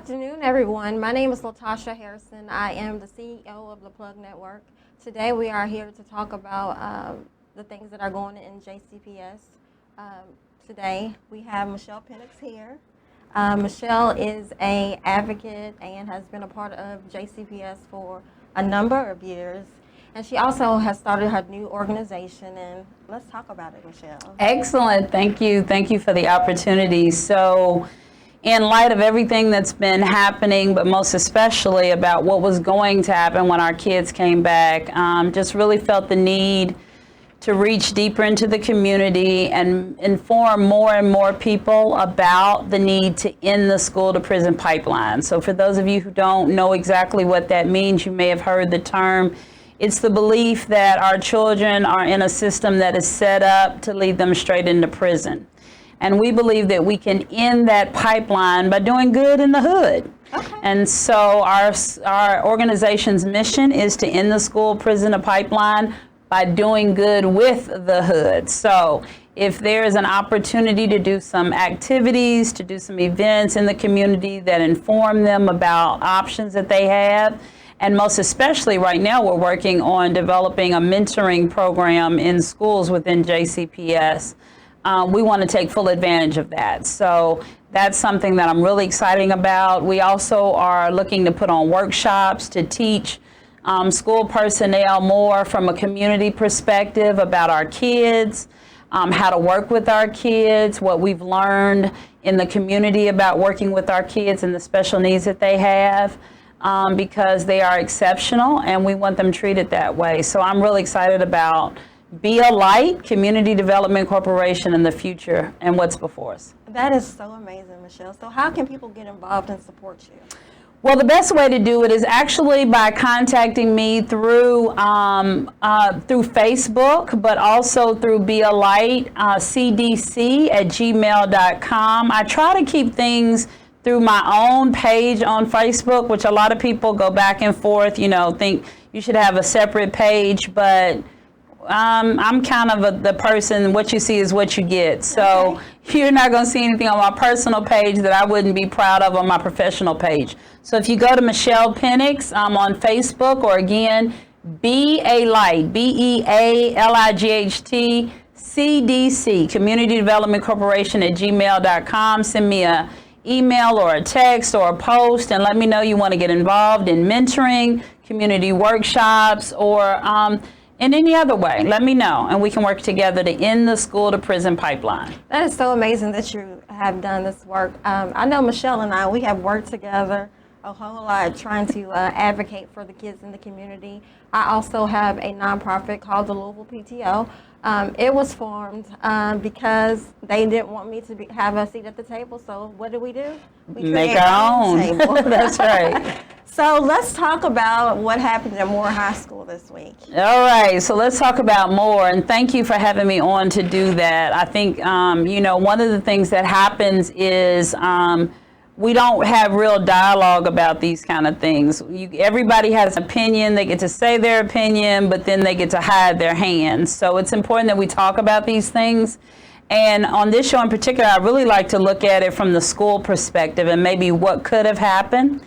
afternoon, everyone. My name is Latasha Harrison. I am the CEO of the Plug Network. Today we are here to talk about the things that are going on in JCPS. Today we have Michelle Penix here. Michelle is an advocate and has been a part of JCPS for a number of years. And she also has started her new organization, and let's talk about it, Michelle. Excellent. Thank you. Thank you for the opportunity. So, in light of everything that's been happening, but most especially about what was going to happen when our kids came back, just really felt the need to reach deeper into the community and inform more and more people about the need to end the school-to-prison pipeline. So for those of you who don't know exactly what that means, you may have heard the term. It's the belief that our children are in a system that is set up to lead them straight into prison. And we believe that we can end that pipeline by doing good in the hood. Okay. And so our organization's mission is to end the school-prison pipeline by doing good with the hood. So if there is an opportunity to do some activities, to do some events in the community that inform them about options that they have, and most especially right now we're working on developing a mentoring program in schools within JCPS. We want to take full advantage of that. So that's something that I'm really excited about. We also are looking to put on workshops to teach school personnel more from a community perspective about our kids, how to work with our kids, what we've learned in the community about working with our kids and the special needs that they have, because they are exceptional and we want them treated that way. So I'm really excited about Be a Light Community Development Corporation in the future and what's before us. That is so amazing, Michelle. So how can people get involved and support you? Well, the best way to do it is actually by contacting me through Facebook, but also through Be a Light, cdc@gmail.com. I try to keep things through my own page on Facebook, which a lot of people go back and forth, think you should have a separate page, but I'm kind of the person, what you see is what you get. So you're not going to see anything on my personal page that I wouldn't be proud of on my professional page. So if you go to Michelle Penix on Facebook, or again, Be a Light, BEALIGHT, CDC, Community Development Corporation @gmail.com. Send me an email or a text or a post and let me know you want to get involved in mentoring, community workshops, or in any other way. Let me know, and we can work together to end the school-to-prison pipeline. That is so amazing that you have done this work. I know Michelle and we have worked together a whole lot trying to advocate for the kids in the community. I also have a nonprofit called the Louisville PTO. It was formed because they didn't want me to have a seat at the table, so what do? We make our own table. That's right. So let's talk about what happened at Moore High School this week. All right, so let's talk about Moore, and thank you for having me on to do that. I think, one of the things that happens is we don't have real dialogue about these kind of things. Everybody has an opinion, they get to say their opinion, but then they get to hide their hands. So it's important that we talk about these things. And on this show in particular, I really like to look at it from the school perspective and maybe what could have happened.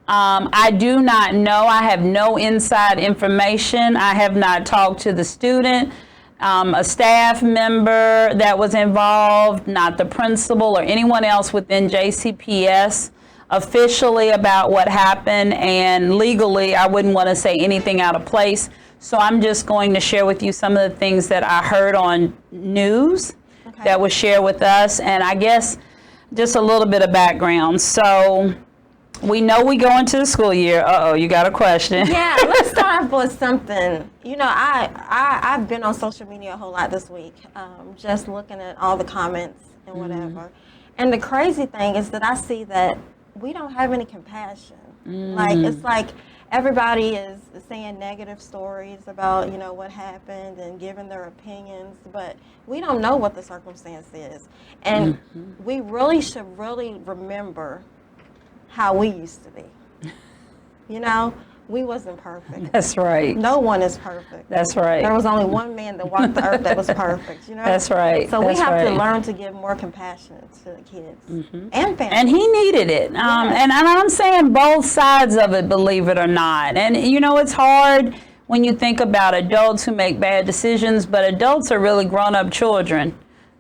I do not know. I have no inside information. I have not talked to the student, a staff member that was involved, not the principal or anyone else within JCPS officially about what happened, and legally I wouldn't want to say anything out of place. So I'm just going to share with you some of the things that I heard on news that was shared with us, and I guess just a little bit of background. So we know we go into the school year. Uh-oh, you got a question. Yeah, let's start off with something. I've been on social media a whole lot this week, just looking at all the comments and whatever. And the crazy thing is that I see that we don't have any compassion. It's like everybody is saying negative stories about, what happened and giving their opinions, but we don't know what the circumstance is. And we really should remember how we used to be. we wasn't perfect. That's right. No one is perfect. That's right. There was only one man that walked the earth that was perfect, you know? That's right. So we That's have to right. learn to give more compassion to the kids and families. And he needed it. And I'm saying both sides of it, believe it or not. And, you know, it's hard when you think about adults who make bad decisions, but adults are really grown-up children.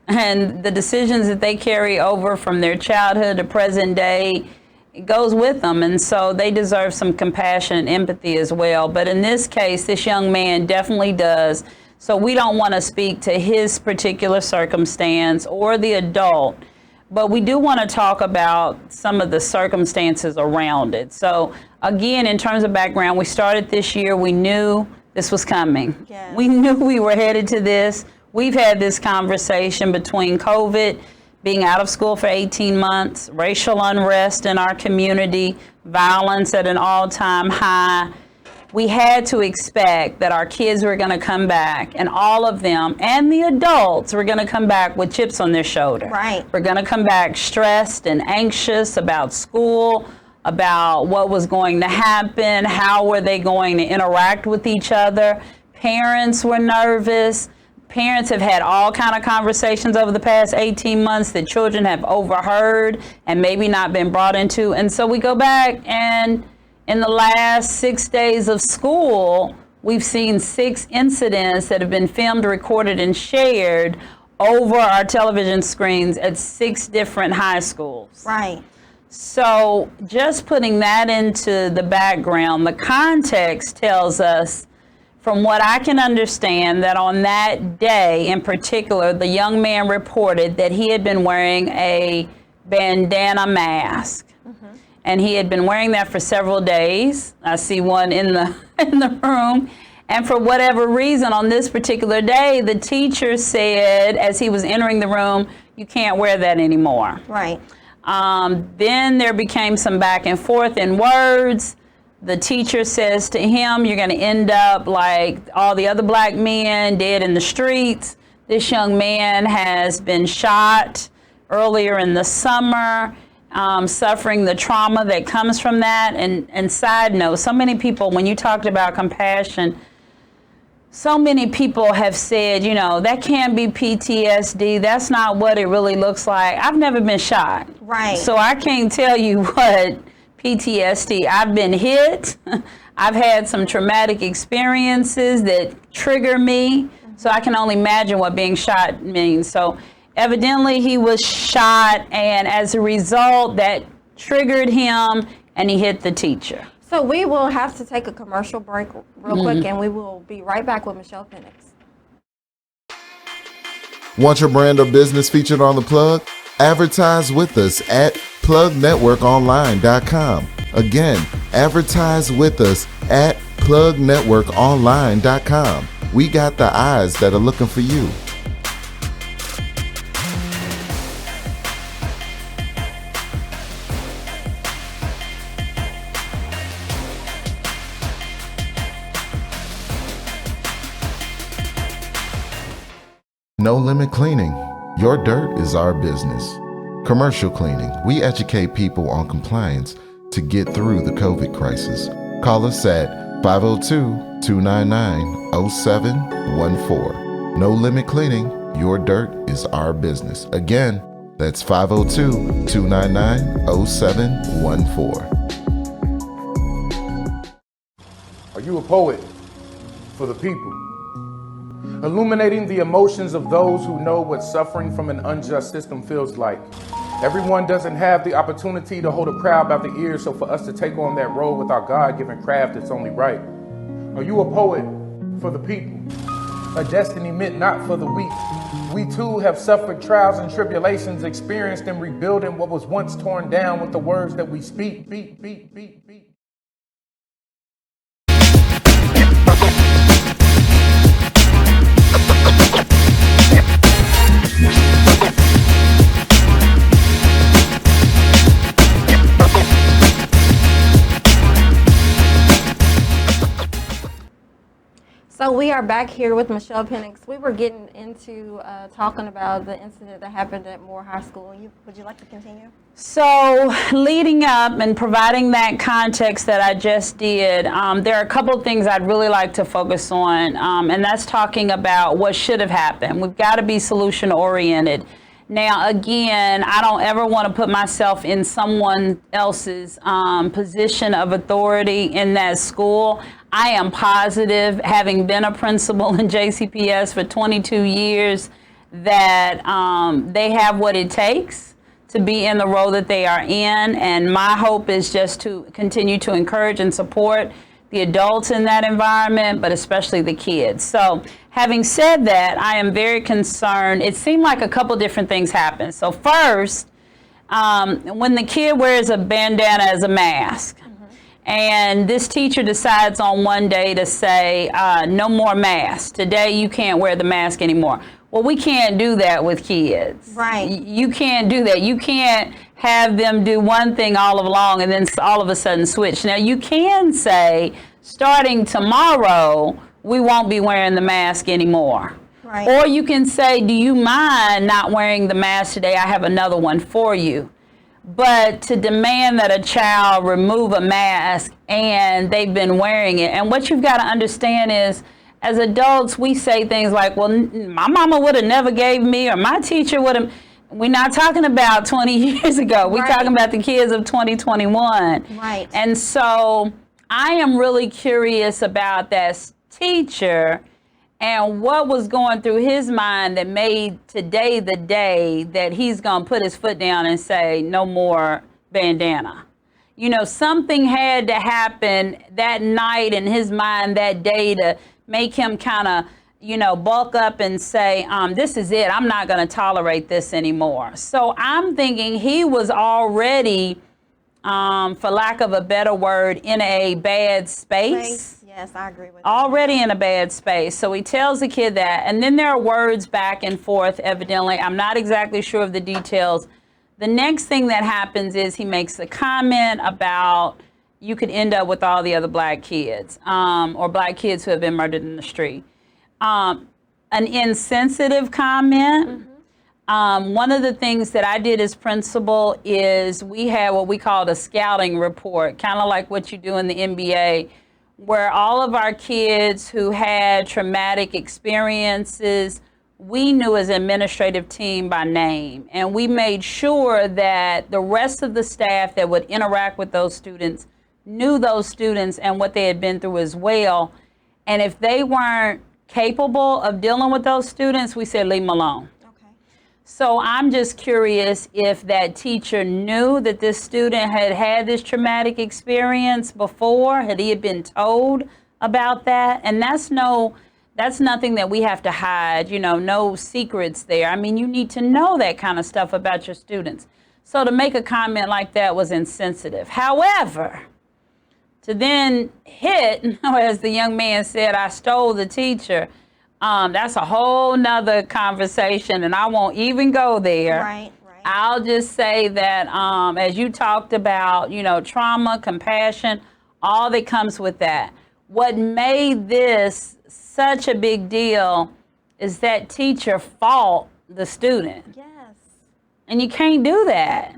And the decisions that they carry over from their childhood to present day, it goes with them. And so they deserve some compassion and empathy as well. But in this case, this young man definitely does. So we don't want to speak to his particular circumstance or the adult, but we do want to talk about some of the circumstances around it. So again, in terms of background, we started this year, we knew this was coming. Yes. We knew we were headed to this. We've had this conversation between COVID, being out of school for 18 months, racial unrest in our community, violence at an all-time high. We had to expect that our kids were going to come back, and all of them, and the adults, were going to come back with chips on their shoulder. Right. We're going to come back stressed and anxious about school, about what was going to happen, how were they going to interact with each other. Parents were nervous. Parents have had all kind of conversations over the past 18 months that children have overheard and maybe not been brought into. And so we go back, and in the last 6 days of school, we've seen 6 incidents that have been filmed, recorded, and shared over our television screens at 6 different high schools. Right. So just putting that into the background, the context tells us, from what I can understand, that on that day in particular, the young man reported that he had been wearing a bandana mask. And he had been wearing that for several days. I see one in the room. And for whatever reason, on this particular day, the teacher said, as he was entering the room, you can't wear that anymore. Right. Then there became some back and forth in words. The teacher says to him, you're going to end up like all the other black men dead in the streets. This young man has been shot earlier in the summer, suffering the trauma that comes from that. And side note, so many people, when you talked about compassion, so many people have said, you know, that can't be PTSD. That's not what it really looks like. I've never been shot. Right. So I can't tell you what PTSD. I've been hit. I've had some traumatic experiences that trigger me. So I can only imagine what being shot means. So evidently he was shot, and as a result, that triggered him, and he hit the teacher. So we will have to take a commercial break real quick, and we will be right back with Michelle Penix. Want your brand or business featured on The Plug? Advertise with us at plugnetworkonline.com. Again, advertise with us at plugnetworkonline.com. We got the eyes that are looking for you. No Limit Cleaning. Your dirt is our business. Commercial cleaning. We educate people on compliance to get through the COVID crisis. Call us at 502-299-0714. No Limit Cleaning. Your dirt is our business. Again, that's 502-299-0714. Are you a poet for the people? Illuminating the emotions of those who know what suffering from an unjust system feels like. Everyone doesn't have the opportunity to hold a crowd by the ears, so for us to take on that role with our God-given craft, it's only right. Are you a poet for the people? A destiny meant not for the weak. We too have suffered trials and tribulations, experienced in rebuilding what was once torn down with the words that we speak. So So we are back here with Michelle Penix. We were getting into talking about the incident that happened at Moore High School. Would you like to continue? So leading up and providing that context that I just did, there are a couple of things I'd really like to focus on, and that's talking about what should have happened. We've got to be solution oriented. Now, again, I don't ever want to put myself in someone else's position of authority in that school. I am positive, having been a principal in JCPS for 22 years, that they have what it takes to be in the role that they are in. And my hope is just to continue to encourage and support the adults in that environment, but especially the kids. So having said that, I am very concerned. It seemed like a couple different things happened. So first, when the kid wears a bandana as a mask, and this teacher decides on one day to say, no more masks. Today you can't wear the mask anymore. Well, we can't do that with kids. Right. You can't do that. You can't have them do one thing all along and then all of a sudden switch. Now, you can say, starting tomorrow, we won't be wearing the mask anymore. Right. Or you can say, do you mind not wearing the mask today? I have another one for you. But to demand that a child remove a mask and they've been wearing it, and what you've got to understand is, as adults, we say things like, well, my mama would have never gave me, or my teacher would have. We're not talking about 20 years ago. We're talking about the kids of 2021. Right. And so I am really curious about that teacher and what was going through his mind that made today the day that he's going to put his foot down and say, no more bandana. You know, something had to happen that night in his mind that day to make him kind of, you know, bulk up and say, this is it. I'm not going to tolerate this anymore. So I'm thinking he was already, for lack of a better word, in a bad space. Yes, I agree with Already in a bad space. So he tells the kid that, and then there are words back and forth, evidently. I'm not exactly sure of the details. The next thing that happens is he makes a comment about you could end up with all the other black kids, or black kids who have been murdered in the street. An insensitive comment. One of the things that I did as principal is we had what we called a scouting report, kind of like what you do in the NBA, where all of our kids who had traumatic experiences, we knew as an administrative team by name. And we made sure that the rest of the staff that would interact with those students knew those students and what they had been through as well. And if they weren't capable of dealing with those students, we said, leave them alone. So I'm just curious if that teacher knew that this student had had this traumatic experience before. Had he been told about that? And that's nothing that we have to hide, you know, no secrets there. I mean, you need to know that kind of stuff about your students. So to make a comment like that was insensitive. However, to then hit, as the young man said, I stole the teacher. That's a whole nother conversation, and I won't even go there. Right. I'll just say that as you talked about, you know, trauma, compassion, all that comes with that. What made this such a big deal is that teacher fought the student. Yes. And you can't do that.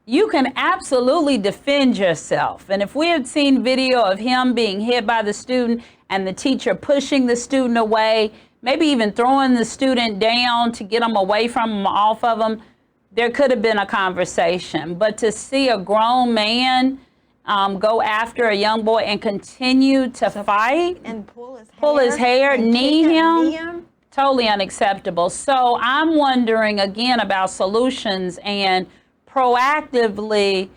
You can absolutely defend yourself. And if we had seen video of him being hit by the student and the teacher pushing the student away, maybe even throwing the student down to get him away from him, off of him, there could have been a conversation. But to see a grown man go after a young boy and continue to fight and pull his hair, knee him, totally unacceptable. So I'm wondering again about solutions and proactively,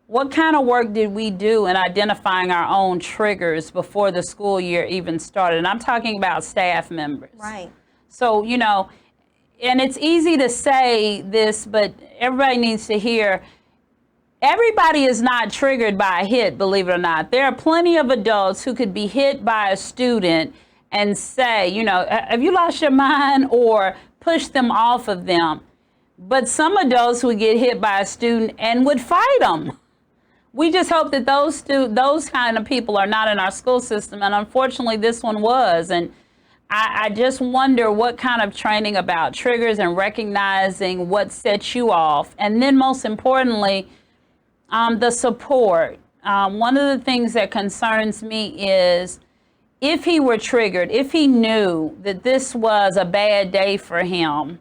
what kind of work did we do in identifying our own triggers before the school year even started? And I'm talking about staff members. Right. So, you know, and it's easy to say this, but everybody needs to hear, everybody is not triggered by a hit, believe it or not. There are plenty of adults who could be hit by a student and say, you know, have you lost your mind, or push them off of them. But some adults would get hit by a student and would fight them, We just hope that those kind of people are not in our school system, and unfortunately this one was. And I just wonder what kind of training about triggers and recognizing what sets you off. And then most importantly, the support. One of the things that concerns me is if he were triggered, if he knew that this was a bad day for him,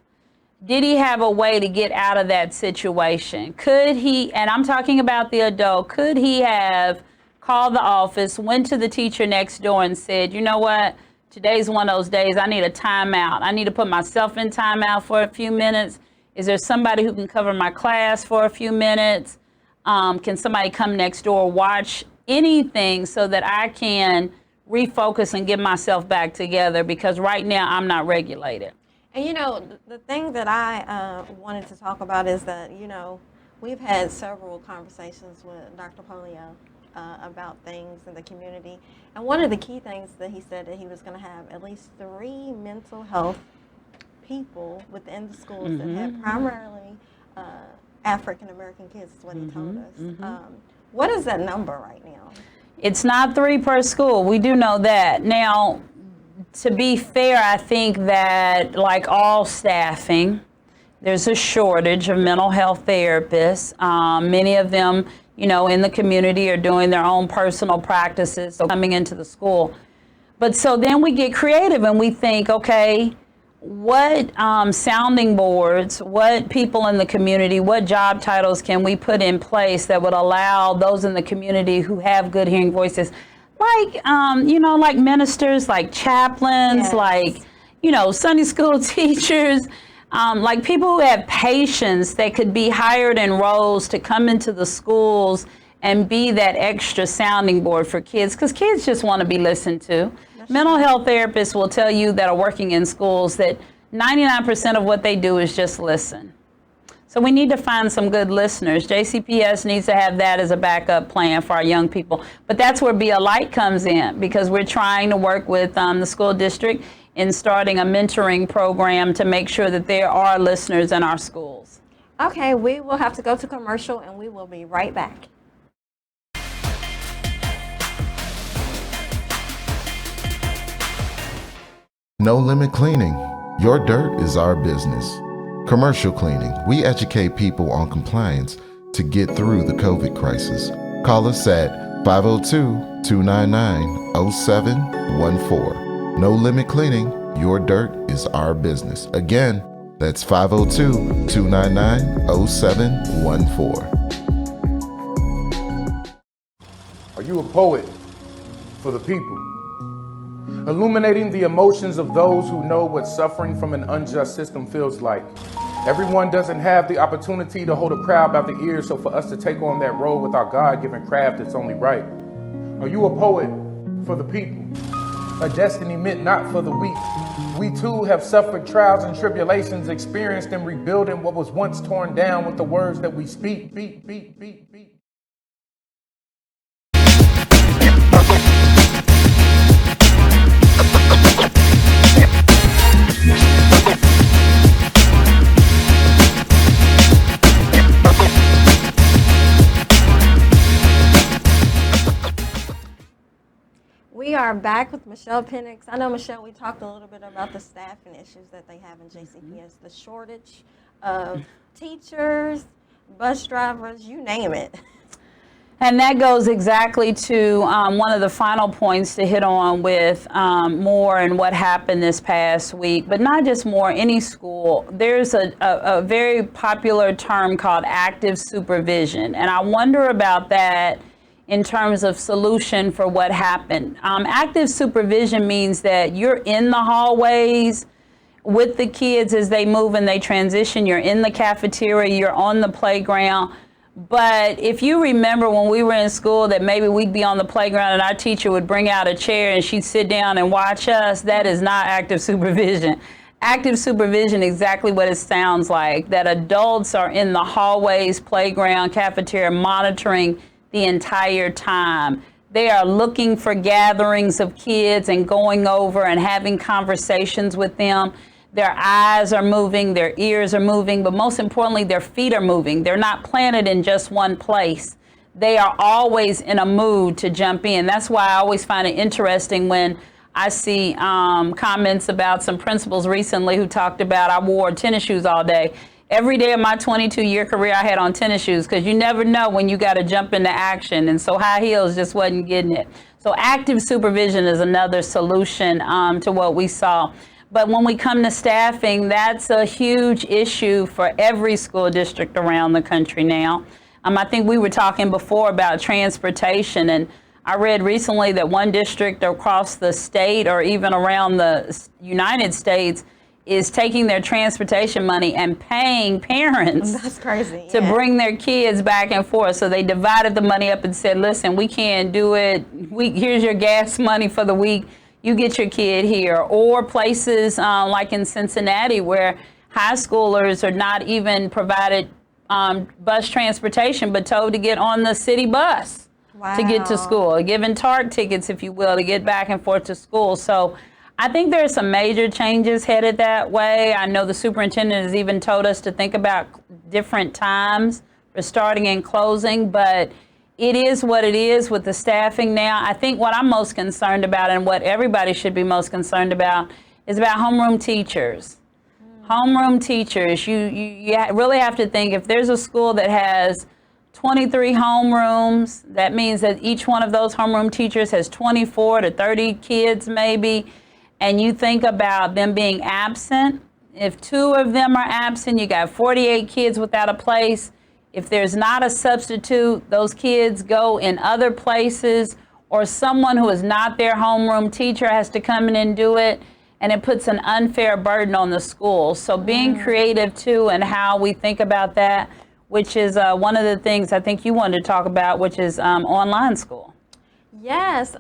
did he have a way to get out of that situation? Could he, and I'm talking about the adult, could he have called the office, went to the teacher next door and said, you know what, today's one of those days, I need a timeout. I need to put myself in timeout for a few minutes. Is there somebody who can cover my class for a few minutes? Can somebody come next door, watch anything so that I can refocus and get myself back together, because right now I'm not regulated. And you know, the thing that I wanted to talk about is that, you know, we've had several conversations with Dr. Polio about things in the community. And one of the key things that he said that he was going to have at least 3 mental health people within the schools that had primarily African American kids, is what he told us. What is that number right now? It's not 3 per school. We do know that. Now, to be fair, I think that like all staffing, there's a shortage of mental health therapists. Many of them, you know, in the community are doing their own personal practices, so coming into the school. But so then we get creative and we think, okay, what sounding boards, what people in the community, what job titles can we put in place that would allow those in the community who have good hearing voices, like, you know, like ministers, like chaplains, like, you know, Sunday school teachers, like people who have patience that could be hired in roles to come into the schools and be that extra sounding board for kids, because kids just want to be listened to. Mental health therapists will tell you that are working in schools that 99% of what they do is just listen. So we need to find some good listeners. JCPS needs to have that as a backup plan for our young people. But that's where Be a Light comes in, because we're trying to work with the school district in starting a mentoring program to make sure that there are listeners in our schools. Okay, we will have to go to commercial and we will be right back. No Limit Cleaning. Your dirt is our business. Commercial cleaning. We educate people on compliance to get through the COVID crisis. Call us at 502-299-0714. No Limit Cleaning. Your dirt is our business. Again, that's 502-299-0714. Are you a poet for the people? Illuminating the emotions of those who know what suffering from an unjust system feels like. Everyone doesn't have the opportunity to hold a crowd by the ears, so for us to take on that role with our God-given craft, it's only right. Are you a poet for the people? A destiny meant not for the weak. We too have suffered trials and tribulations, experienced in rebuilding what was once torn down with the words that we speak. We are back with Michelle Penix. I know, Michelle, we talked a little bit about the staffing issues that they have in JCPS, the shortage of teachers, bus drivers, you name it. And that goes exactly to one of the final points to hit on with Moore and what happened this past week, but not just Moore, any school. There's a very popular term called active supervision, and I wonder about that in terms of solution for what happened. Active supervision means that you're in the hallways with the kids as they move and they transition. You're in the cafeteria, you're on the playground. But if you remember when we were in school that maybe we'd be on the playground and our teacher would bring out a chair and she'd sit down and watch us, that is not active supervision. Active supervision, exactly what it sounds like, that adults are in the hallways, playground, cafeteria, monitoring the entire time. They are looking for gatherings of kids and going over and having conversations with them. Their eyes are moving, their ears are moving, but most importantly, their feet are moving. They're not planted in just one place. they are always in a mood to jump in. That's why I always find it interesting when I see comments about some principals recently who talked about I wore tennis shoes all day. Every day of my 22-year career, I had on tennis shoes because you never know when you got to jump into action. And so high heels just wasn't getting it. So active supervision is another solution to what we saw. But when we come to staffing, that's a huge issue for every school district around the country now. I think we were talking before about transportation, and I read recently that one district across the state or even around the United States is taking their transportation money and paying parents That's crazy. to bring their kids back and forth. So they divided the money up and said, listen, we can't do it. Here's your gas money for the week. You get your kid here. Or places like in Cincinnati where high schoolers are not even provided bus transportation, but told to get on the city bus to get to school, given TART tickets, if you will, to get back and forth to school. So I think there are some major changes headed that way. I know the superintendent has even told us to think about different times for starting and closing, but it is what it is with the staffing now. I think what I'm most concerned about and what everybody should be most concerned about is about homeroom teachers. Homeroom teachers, you really have to think if there's a school that has 23 homerooms, that means that each one of those homeroom teachers has 24 to 30 kids maybe, and you think about them being absent. If 2 of them are absent, you got 48 kids without a place. If there's not a substitute, those kids go in other places, or someone who is not their homeroom teacher has to come in and do it. And it puts an unfair burden on the school. So being creative too and how we think about that, which is one of the things I think you wanted to talk about, which is online school. Yes,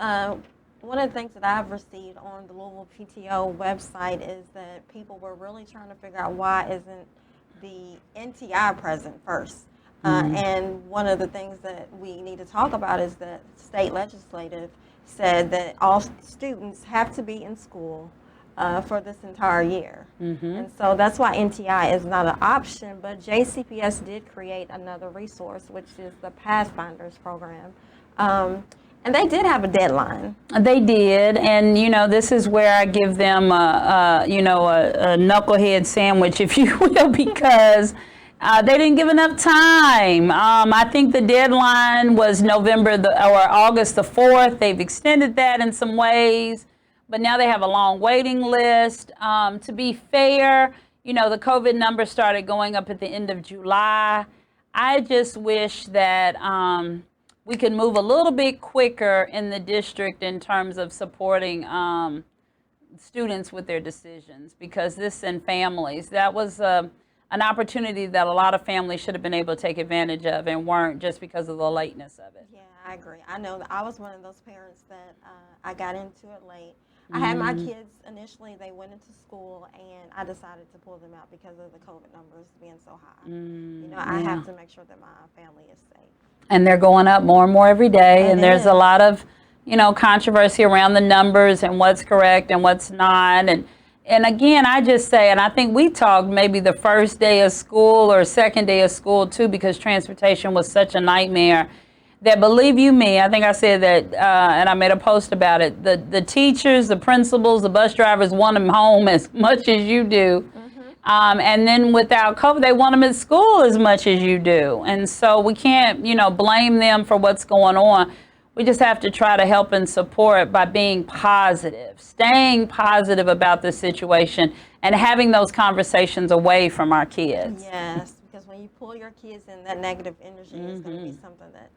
one of the things that I've received on the Louisville PTO website is that people were really trying to figure out why isn't the NTI present first. And one of the things that we need to talk about is that state legislative said that all students have to be in school for this entire year. And so that's why NTI is not an option, but JCPS did create another resource, which is the Pathfinders program. And they did have a deadline. They did, and you know, this is where I give them a knucklehead sandwich, if you will, because they didn't give enough time. I think the deadline was August the 4th. They've extended that in some ways. But now they have a long waiting list. To be fair, you know, the COVID numbers started going up at the end of July. I just wish that we could move a little bit quicker in the district in terms of supporting students with their decisions, because this and families, that was an opportunity that a lot of families should have been able to take advantage of and weren't, just because of the lateness of it. Yeah, I agree. I know that I was one of those parents that I got into it late. I had my kids initially, they went into school, and I decided to pull them out because of the COVID numbers being so high. You know, I have to make sure that my family is safe. And they're going up more and more every day, and there's a lot of, you know, controversy around the numbers and what's correct and what's not. And again, I just say, and I think we talked maybe the first day of school or second day of school too, because transportation was such a nightmare, that believe you me, I think I said that, and I made a post about it, the teachers, the principals, the bus drivers want them home as much as you do. And then without COVID, they want them at school as much as you do. And so we can't, you know, blame them for what's going on. We just have to try to help and support by being positive, staying positive about the situation, and having those conversations away from our kids. Yes, because when you pull your kids in, that negative energy is going to be something that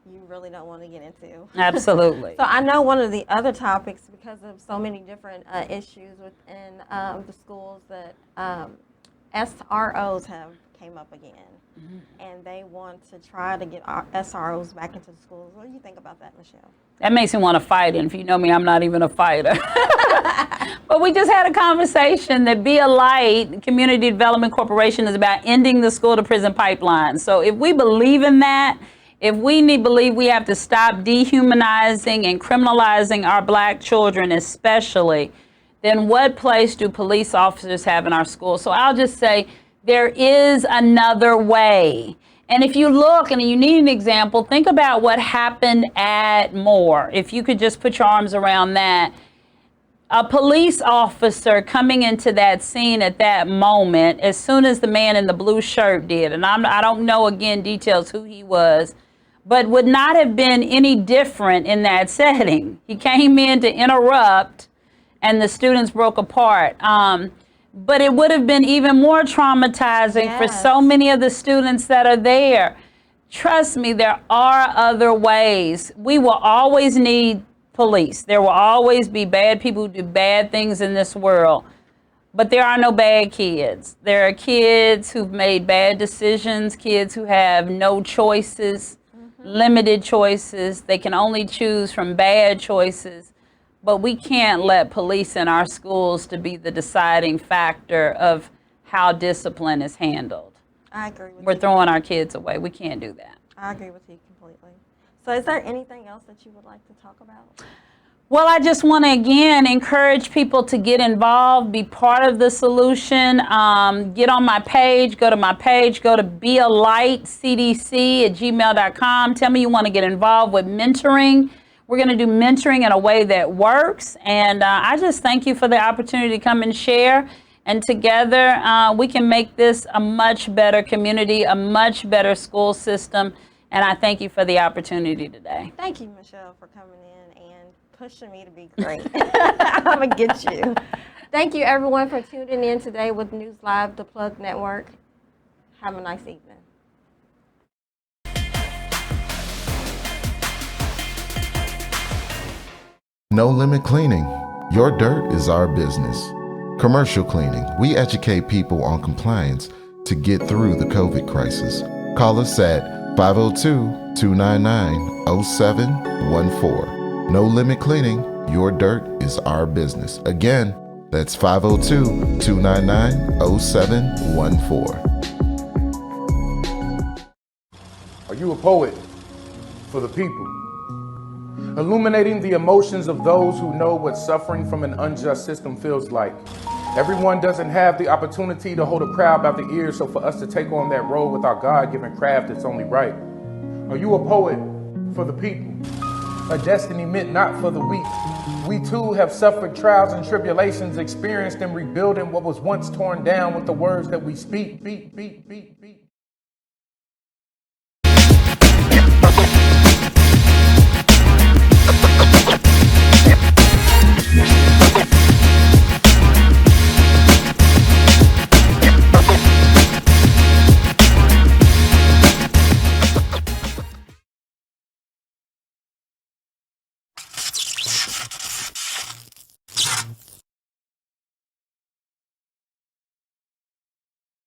you really don't want to get into. Absolutely. So I know one of the other topics, because of so many different issues within the schools, that SROs have came up again. And they want to try to get our SROs back into the schools. What do you think about that, Michelle? That makes me want to fight, and if you know me, I'm not even a fighter. But we just had a conversation that Be a Light Community Development Corporation is about ending the school to prison pipeline. So if we believe in that, if we believe we have to stop dehumanizing and criminalizing our black children especially, then what place do police officers have in our schools? So I'll just say there is another way. And if you look and you need an example, think about what happened at Moore. If you could just put your arms around that. A police officer coming into that scene at that moment, as soon as the man in the blue shirt did, and I don't know again details who he was, but would not have been any different in that setting. He came in to interrupt, and the students broke apart. But it would have been even more traumatizing for so many of the students that are there. Trust me, there are other ways. We will always need police. There will always be bad people who do bad things in this world. But there are no bad kids. There are kids who've made bad decisions, kids who have no choices, limited choices. They can only choose from bad choices. But we can't let police in our schools to be the deciding factor of how discipline is handled. I agree with you. We're throwing our kids away. We can't do that. I agree with you completely. So is there anything else that you would like to talk about? Well, I just want to, again, encourage people to get involved, be part of the solution. Get on my page, go to bealightcdc@gmail.com. Tell me you want to get involved with mentoring. We're going to do mentoring in a way that works. And I just thank you for the opportunity to come and share. And together, we can make this a much better community, a much better school system. And I thank you for the opportunity today. Thank you, Michelle, for coming in and pushing me to be great. I'm going to get you. Thank you, everyone, for tuning in today with News Live, the Plug Network. Have a nice evening. No Limit Cleaning. Your dirt is our business. Commercial cleaning. We educate people on compliance to get through the COVID crisis. Call us at 502-299-0714. No Limit Cleaning. Your dirt is our business. Again, that's 502-299-0714. Are you a poet for the people? Illuminating the emotions of those who know what suffering from an unjust system feels like. Everyone doesn't have the opportunity to hold a crowd by the ears, so for us to take on that role with our God-given craft, it's only right. Are you a poet for the people? A destiny meant not for the weak. We too have suffered trials and tribulations, experienced in rebuilding what was once torn down with the words that we speak.